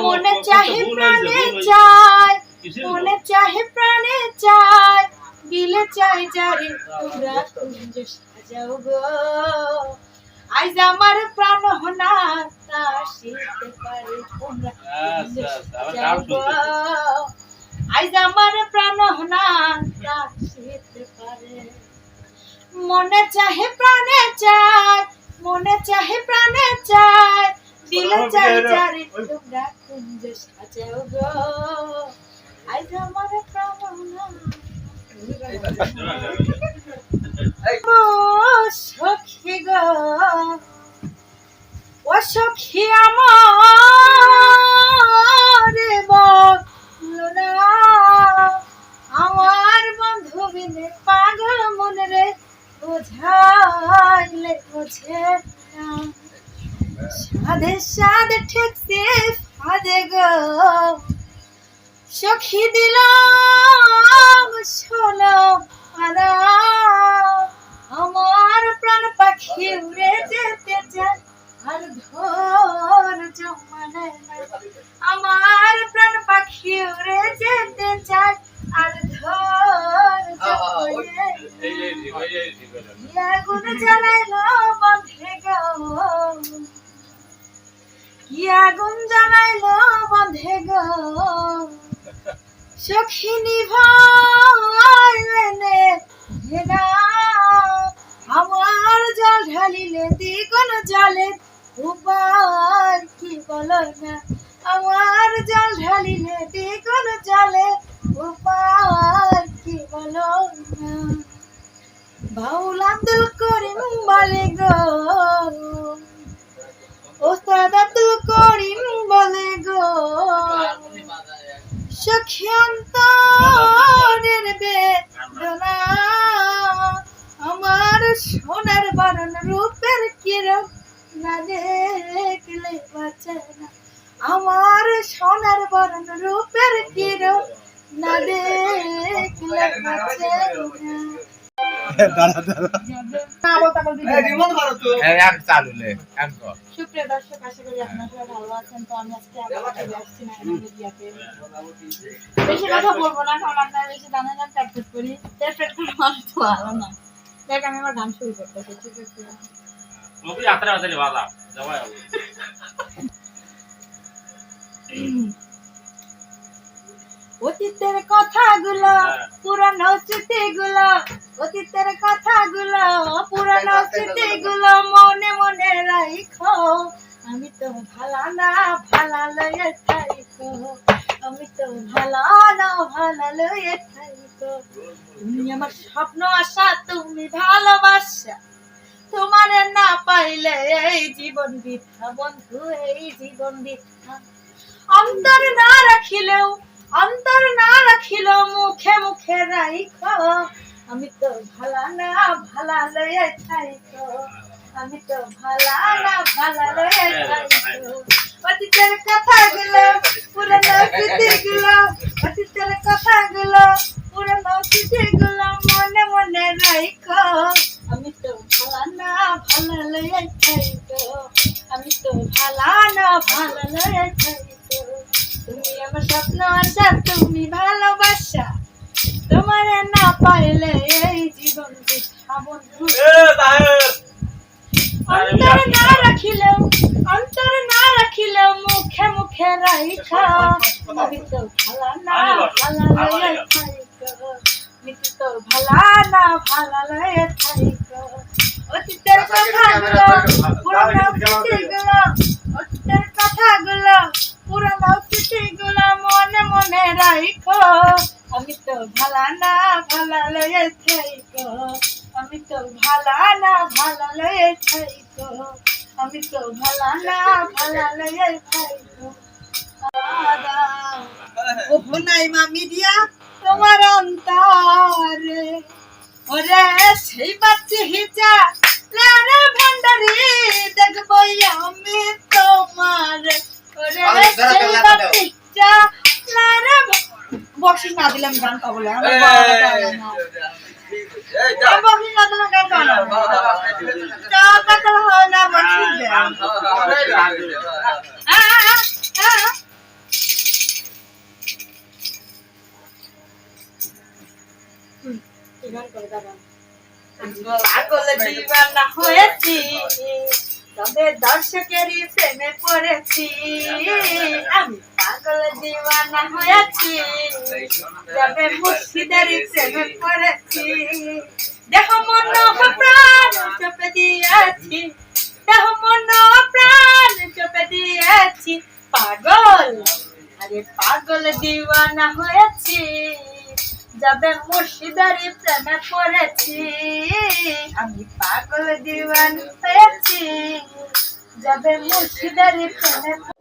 মনে চাহে প্রাণে চায়, মনে চাহে প্রাণে চায়, দিলে চাই যারে তোমরা কুঞ্জ সাজাও গো। আজ আমার প্রাণ হনা তা শিখতে পারে তোমরা কুঞ্জ সাজাও গো। আজ আমার প্রাণ হনা তা শিখতে পারে। মনে চাহে প্রাণে চায়, মনে চাহে প্রাণে চায়, দিলে চাই যারে তোমরা কুঞ্জ সাজাও গো। আজ আমার প্রাণ হনা ও সখী গো, ও সখী আমার বলো না, আমার বন্ধু বিনে পাগল মনে রে বোঝাইলে বোঝে না। সাধে সাধে ঠেকছে সাধে গো, সখী দিলাম শোনো আনা, আমার প্রাণ পাখি উড়ে যেতে চায় আর ধৈর্য মানে না। আমার প্রাণ পাখি উড়ে যেতে চায় আর ধৈর্য মানে না। আগুন জ্বালাইলো বন্ধে গো, কি আগুন জ্বালাইলো বন্ধে গো, সখী নিভাইলে না। আমার জল ঢালিলে দ্বিগুণ জলে উপায় কি বলো না। আমার জল ঢালিলে দ্বিগুণ জলে উপায় কি বলো না। বাউল আব্দুল করিম বলে গো, ওস্তাদ আব্দুল করিম বলে গো, সখী অন্তরের বেদনা, আমার সোনার বরণ রূপের কিরণ না দেখলে বাঁচে না। আমার সোনার বরণ রূপের কিরণ না দেখলে বাঁচে না। সুপ্রিয় দর্শক, আশা করি আপনারা সবাই ভালো আছেন। তো আমি আজকে আসছি না বেশি কথা বলবো না, কারণ আপনারা বেশি জানেন না, প্র্যাকটিস করি প্র্যাকটিস করে মানুষ তো ভালো না। দেখ আমি আমার গান শুরু করতেছি, ঠিক আছে? অতীতের কথাগুলো পুরানো স্মৃতিগুলো, অতীতের কথাগুলো পুরানো স্মৃতিগুলো মনে মনে রাখো। আমি তো ভালা না ভালা লয়ে থাইকো, আমি তো ভালা না ভালা লয়ে থাইকো। তুমি আমার স্বপ্ন আশা, তুমি ভালোবাসা, তোমার না পাইলে এই জীবন বৃথা বন্ধু, এই জীবন বৃথা। অন্তর না রাখিলেও, অন্তর না রাখিলেও মুখে মুখে রাখো। আমি তো ভালা না ভালা লয়ে থাইকো, আমি তো ভালা না ভালা লয়ে থাইকো। অতীতের কথাগুলো পুরানো স্মৃতিগুলো, অতীতের কথাগুলো পুরানো স্মৃতিগুলো মনে মনে রাখো। আমি তো ভালা না ভালা লয়ে থাইকো, আমি তো ভালা না ভালা লয়ে থাইকো। তুমি আমার স্বপ্ন আশা, তুমি ভালোবাসা, তোমার না পাইলে এই জীবন বৃথা বন্ধু। অন্তর না রাখিলেও, অন্তর না রাখিলেও মুখে মুখে রাখো। আমি তো ভালা না ভালা লয়ে থাইকো, আমি তো ভালা না ভালা লয়ে থাইকো। অতীতের কথাগুলো পুরানো স্মৃতিগুলো, অতীতের কথাগুলো পুরানো স্মৃতিগুলো মনে মনে রাখো। আমি তো ভালা না ভালা লয়ে থাইকো, আমি তো ভালা না ভালা লয়ে থাইকো, আমি তো ভালা না ভালা লয়ে থাইকো। ও নাই মামি দিয়া তোমার অন্তরে, ওরে সেই বাচ্চি হিচা লারে ভান্ডারি দেখবো আমি তোমার। ওরে সেই বাচ্চি হিচা লারে বক্সিস না দিলাম গান পাবো না, বক্সিস না দিলাম গান পাবো না। তো পাগল হও না বলছি পাগল দিওয়ানা হয়েছি তবে দর্শকেরই প্রেমে পড়েছি আমি পাগল দিওয়ানা হয়েছি তবে মুর্শিদেরই প্রেমে পড়েছি দেহ মন প্রাণ চোপে দিয়েছি দেহ মন প্রাণ চোপে দিয়েছি পাগল আরে পাগল দিওয়ানা হয়েছি যাবে মুর্শিদারি প্রেমে পড়েছি আমি পাগল দিওয়ানা হয়েছি যাবে মুর্শিদারি প্রেমে